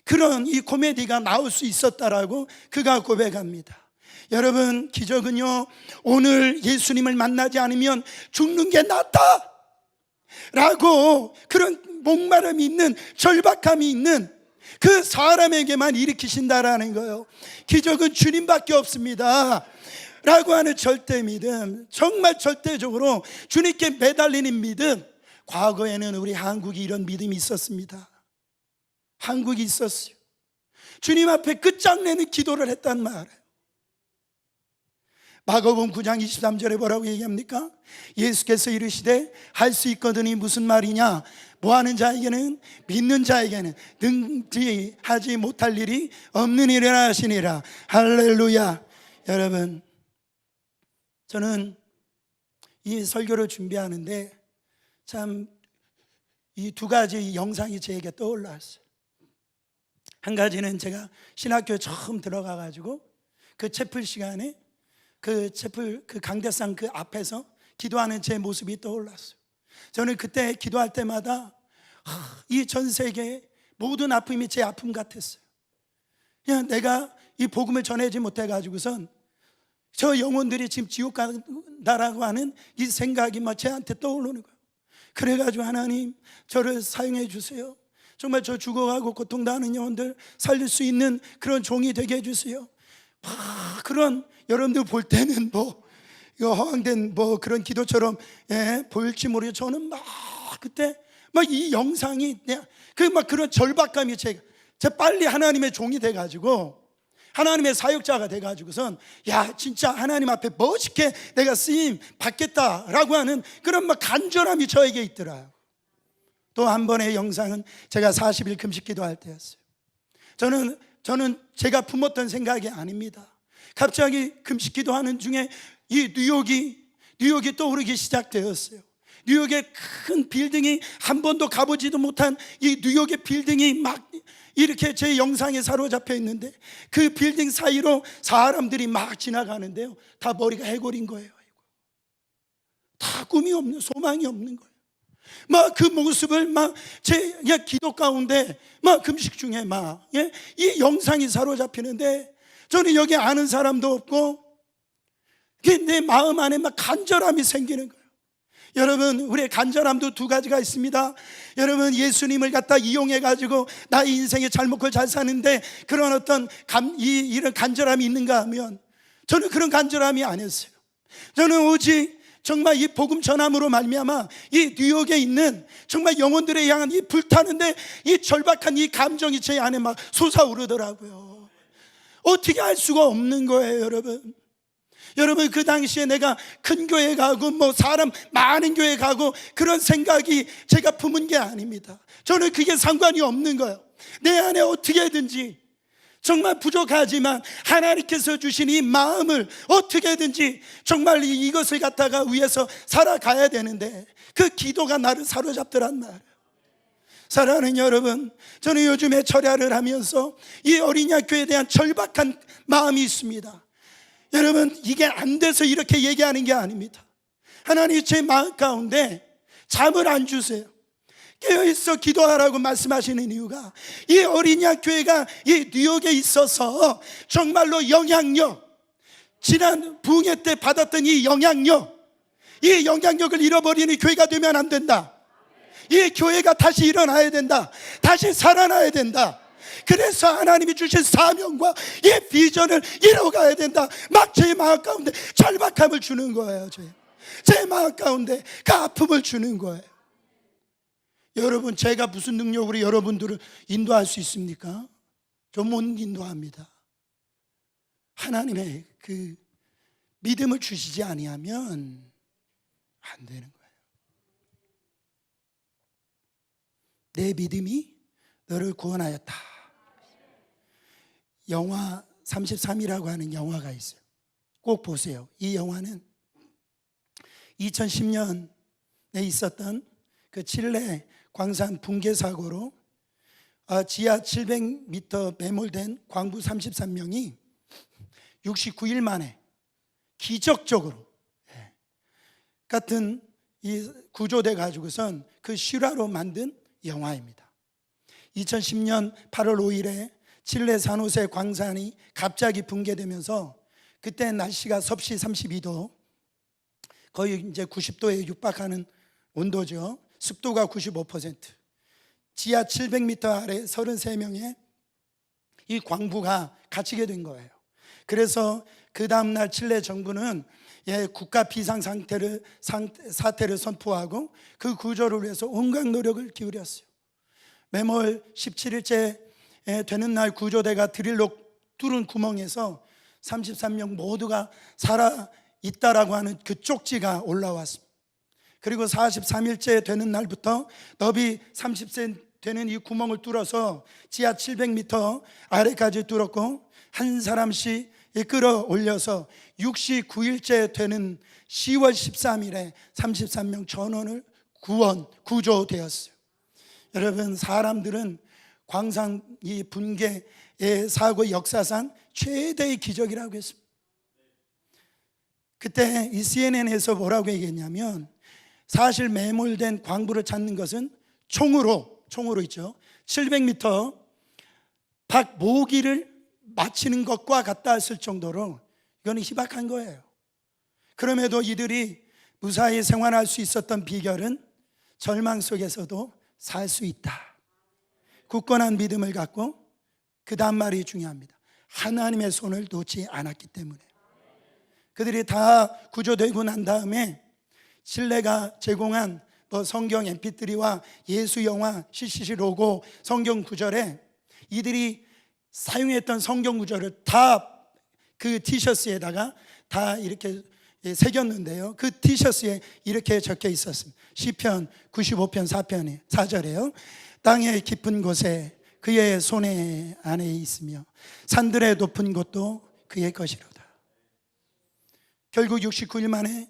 그런 이 코미디가 나올 수 있었다라고 그가 고백합니다. 여러분, 기적은요, 오늘 예수님을 만나지 않으면 죽는 게 낫다 라고 그런 목마름이 있는, 절박함이 있는 그 사람에게만 일으키신다라는 거예요. 기적은 주님밖에 없습니다 라고 하는 절대 믿음, 정말 절대적으로 주님께 매달리는 믿음. 과거에는 우리 한국이 이런 믿음이 있었습니다. 한국이 있었어요. 주님 앞에 끝장내는 기도를 했단 말이에요. 마가복음 9장 23절에 뭐라고 얘기합니까? 예수께서 이르시되 할 수 있거든이 무슨 말이냐? 뭐하는 자에게는, 믿는 자에게는 능지하지 못할 일이 없는 일이라 하시니라. 할렐루야. 여러분, 저는 이 설교를 준비하는데 참 이 두 가지 영상이 제게 떠올랐어요. 한 가지는 제가 신학교에 처음 들어가가지고 그 채플 시간에 그 강대상 그 앞에서 기도하는 제 모습이 떠올랐어요. 저는 그때 기도할 때마다 이 전 세계의 모든 아픔이 제 아픔 같았어요. 그냥 내가 이 복음을 전하지 못해가지고선 저 영혼들이 지금 지옥 간다라고 하는 이 생각이 막 제한테 떠오르는 거예요. 그래가지고 하나님, 저를 사용해 주세요. 정말 저 죽어가고 고통당하는 영혼들 살릴 수 있는 그런 종이 되게 해주세요. 그런, 여러분들 볼 때는 이거 허황된 그런 기도처럼 보일지 모르겠어요. 저는 그때 이 영상이 그런 절박감이 제가 빨리 하나님의 종이 돼가지고, 하나님의 사역자가 돼가지고선 진짜 하나님 앞에 멋있게 내가 쓰임 받겠다라고 하는 그런 간절함이 저에게 있더라고요. 또 한 번의 영상은 제가 40일 금식 기도할 때였어요. 저는 제가 품었던 생각이 아닙니다. 갑자기 금식 기도하는 중에 이 뉴욕이 떠오르기 시작되었어요. 뉴욕의 큰 빌딩이, 한 번도 가보지도 못한 이 뉴욕의 빌딩이 막 이렇게 제 영상에 사로잡혀 있는데, 그 빌딩 사이로 사람들이 막 지나가는데요, 다 머리가 해골인 거예요. 다 꿈이 없는, 소망이 없는 거예요. 그 모습을 제 기도 가운데 금식 중에 이 영상이 사로잡히는데, 저는 여기 아는 사람도 없고 내 마음 안에 간절함이 생기는 거예요. 여러분, 우리의 간절함도 두 가지가 있습니다. 여러분, 예수님을 갖다 이용해가지고 나의 인생에 잘 먹고 잘 사는데 그런 어떤 이런 간절함이 있는가 하면, 저는 그런 간절함이 아니었어요. 저는 오직 정말 이 복음 전함으로 말미암아 이 뉴욕에 있는 정말 영혼들에 향한 이 불타는데 이 절박한 이 감정이 제 안에 솟아오르더라고요. 어떻게 할 수가 없는 거예요, 여러분. 여러분, 그 당시에 내가 큰 교회 가고 사람 많은 교회 가고 그런 생각이 제가 품은 게 아닙니다. 저는 그게 상관이 없는 거예요. 내 안에 어떻게든지 정말 부족하지만 하나님께서 주신 이 마음을 어떻게든지 정말 이것을 갖다가 위해서 살아가야 되는데, 그 기도가 나를 사로잡더란 말이에요. 사랑하는 여러분, 저는 요즘에 철야를 하면서 이 어린이 학교에 대한 절박한 마음이 있습니다. 여러분, 이게 안 돼서 이렇게 얘기하는 게 아닙니다. 하나님 제 마음 가운데 잠을 안 주세요. 깨어있어 기도하라고 말씀하시는 이유가, 이 어린이 학교회가 이 뉴욕에 있어서 정말로 영향력, 지난 부흥회 때 받았던 이 영향력을 잃어버리는 교회가 되면 안 된다. 이 교회가 다시 일어나야 된다. 다시 살아나야 된다. 그래서 하나님이 주신 사명과 이 비전을 이뤄가야 된다. 막 제 마음 가운데 절박함을 주는 거예요. 제 마음 가운데 그 아픔을 주는 거예요. 여러분, 제가 무슨 능력으로 여러분들을 인도할 수 있습니까? 저 못 인도합니다. 하나님의 그 믿음을 주시지 아니하면 안 되는 거예요. 내 믿음이 너를 구원하였다. 영화 33이라고 하는 영화가 있어요. 꼭 보세요. 이 영화는 2010년에 있었던 그 칠레 광산 붕괴 사고로 지하 700m 매몰된 광부 33명이 69일 만에 기적적으로 같은 이 구조돼 가지고선 그 실화로 만든 영화입니다. 2010년 8월 5일에 칠레 산호세 광산이 갑자기 붕괴되면서 그때 날씨가 섭씨 32도, 거의 이제 90도에 육박하는 온도죠. 습도가 95%, 지하 700m 아래 33명의 이 광부가 갇히게 된 거예요. 그래서 그 다음날 칠레 정부는 국가 비상 사태를 선포하고 그 구조를 위해서 온갖 노력을 기울였어요. 매몰 17일째 되는 날 구조대가 드릴로 뚫은 구멍에서 33명 모두가 살아있다라고 하는 그 쪽지가 올라왔습니다. 그리고 43일째 되는 날부터 너비 30cm 되는 이 구멍을 뚫어서 지하 700m 아래까지 뚫었고 한 사람씩 끌어올려서 69일째 되는 10월 13일에 33명 전원을 구조되었어요. 여러분, 사람들은 광산 이 붕괴의 사고 역사상 최대의 기적이라고 했습니다. 그때 이 CNN에서 뭐라고 얘기했냐면, 사실 매몰된 광부를 찾는 것은 총으로 있죠, 700m 밖 모기를 맞히는 것과 같다 했을 정도로 이거는 희박한 거예요. 그럼에도 이들이 무사히 생활할 수 있었던 비결은 절망 속에서도 살 수 있다. 굳건한 믿음을 갖고, 그 다음 말이 중요합니다. 하나님의 손을 놓지 않았기 때문에. 그들이 다 구조되고 난 다음에 칠레가 제공한 성경 mp3와 예수 영화, CCC 로고, 성경 구절에 이들이 사용했던 성경 구절을 다 그 티셔츠에다가 다 이렇게 새겼는데요. 그 티셔츠에 이렇게 적혀 있었습니다. 시편 95편 4편에 4절에요. 땅의 깊은 곳에 그의 손에 안에 있으며 산들의 높은 곳도 그의 것이로다. 결국 69일 만에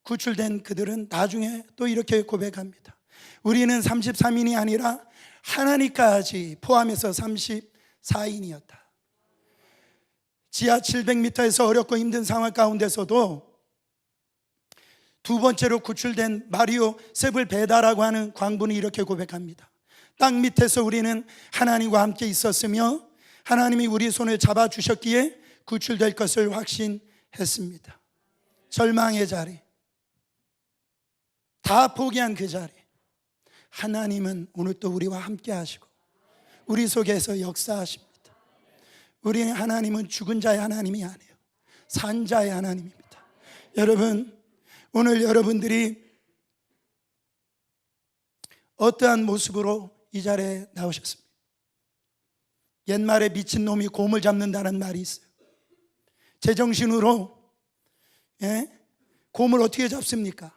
구출된 그들은 나중에 또 이렇게 고백합니다. 우리는 33인이 아니라 하나님까지 포함해서 34인이었다. 지하 700m에서 어렵고 힘든 상황 가운데서도 두 번째로 구출된 마리오 세불베다라고 하는 광부는 이렇게 고백합니다. 땅 밑에서 우리는 하나님과 함께 있었으며 하나님이 우리 손을 잡아주셨기에 구출될 것을 확신했습니다. 절망의 자리, 다 포기한 그 자리, 하나님은 오늘 또 우리와 함께 하시고 우리 속에서 역사하십니다. 우리 하나님은 죽은 자의 하나님이 아니에요. 산 자의 하나님입니다. 여러분, 오늘 여러분들이 어떠한 모습으로 이 자리에 나오셨습니까? 옛말에 미친놈이 곰을 잡는다는 말이 있어요. 제정신으로 곰을 어떻게 잡습니까?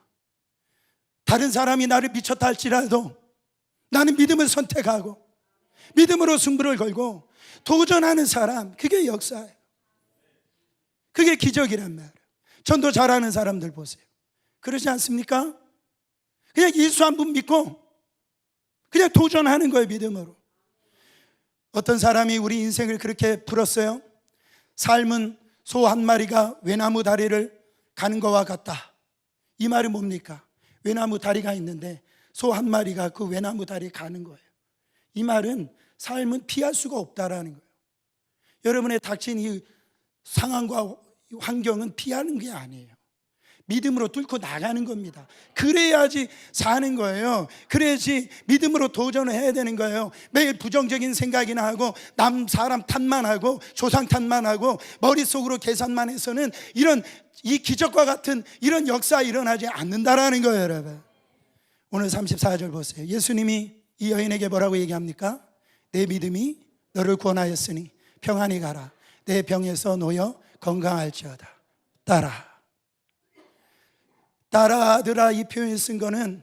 다른 사람이 나를 미쳤다 할지라도 나는 믿음을 선택하고 믿음으로 승부를 걸고 도전하는 사람, 그게 역사예요. 그게 기적이란 말이에요. 전도 잘하는 사람들 보세요. 그러지 않습니까? 그냥 예수 한 분 믿고 그냥 도전하는 거예요, 믿음으로. 어떤 사람이 우리 인생을 그렇게 풀었어요. 삶은 소 한 마리가 외나무 다리를 가는 것과 같다. 이 말이 뭡니까? 외나무 다리가 있는데 소 한 마리가 그 외나무 다리 가는 거예요. 이 말은 삶은 피할 수가 없다라는 거예요. 여러분의 닥친 이 상황과 환경은 피하는 게 아니에요. 믿음으로 뚫고 나가는 겁니다. 그래야지 사는 거예요. 그래야지 믿음으로 도전을 해야 되는 거예요. 매일 부정적인 생각이나 하고 남 사람 탓만 하고 조상 탓만 하고 머릿속으로 계산만 해서는 이 기적과 같은 이런 역사 일어나지 않는다라는 거예요, 여러분. 오늘 34절 보세요. 예수님이 이 여인에게 뭐라고 얘기합니까? 내 믿음이 너를 구원하였으니 평안히 가라. 내 병에서 놓여 건강할지어다. 따라하더라. 이 표현을 쓴 거는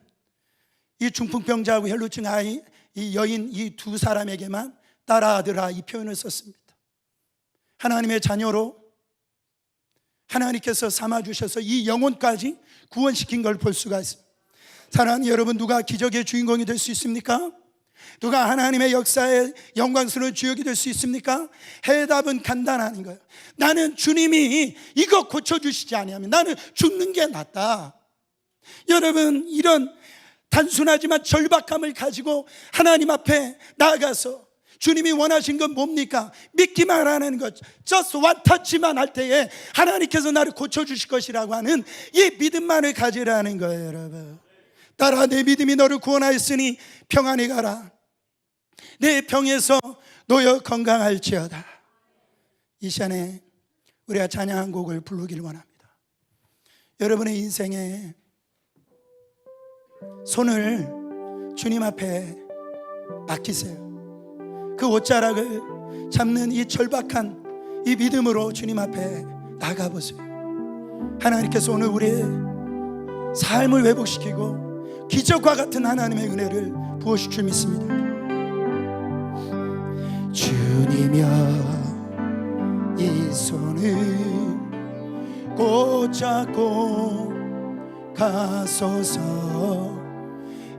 이 중풍병자하고 혈루증 아이, 이 여인 이 두 사람에게만 따라하더라 이 표현을 썼습니다. 하나님의 자녀로 하나님께서 삼아주셔서 이 영혼까지 구원시킨 걸 볼 수가 있습니다. 사랑하는 여러분, 누가 기적의 주인공이 될 수 있습니까? 누가 하나님의 역사의 영광스러운 주역이 될 수 있습니까? 해답은 간단한 거예요. 나는 주님이 이거 고쳐주시지 아니하면 나는 죽는 게 낫다. 여러분, 이런 단순하지만 절박함을 가지고 하나님 앞에 나아가서 주님이 원하신 건 뭡니까? 믿기만 하는 것, just one touch만 할 때에 하나님께서 나를 고쳐주실 것이라고 하는 이 믿음만을 가지라는 거예요, 여러분. 따라 내 믿음이 너를 구원하였으니 평안히 가라. 내 병에서 놓여 건강할지어다. 이 시간에 우리가 찬양 한 곡을 부르기를 원합니다. 여러분의 인생에 손을 주님 앞에 맡기세요. 그 옷자락을 잡는 이 절박한 이 믿음으로 주님 앞에 나가보세요. 하나님께서 오늘 우리의 삶을 회복시키고 기적과 같은 하나님의 은혜를 부으실 줄 믿습니다. 주님여 이 손을 꼭 잡고 가소서.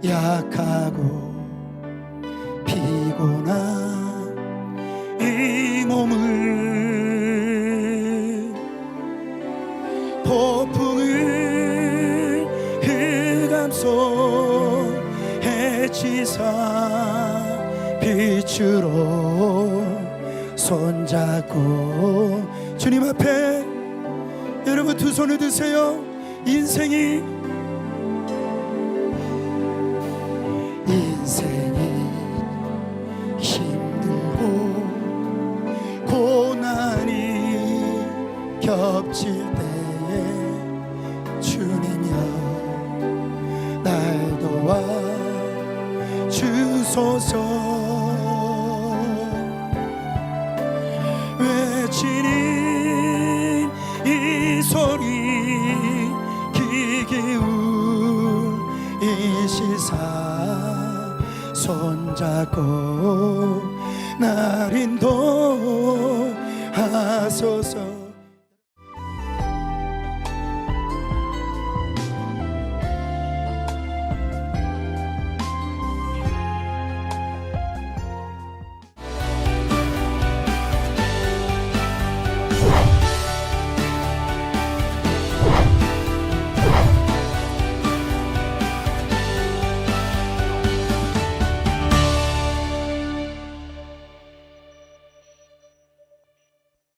약하고 피곤한 이 몸을 폭풍을 흑암속 해치사 빛으로 손잡고 주님 앞에 여러분 두 손을 드세요. 인생이 힘들고 고난이 겹칠 때에 주님이여 날 도와 주소서. 외치는 이 소리 귀 기울 이 시사 손잡고 날 인도하소서.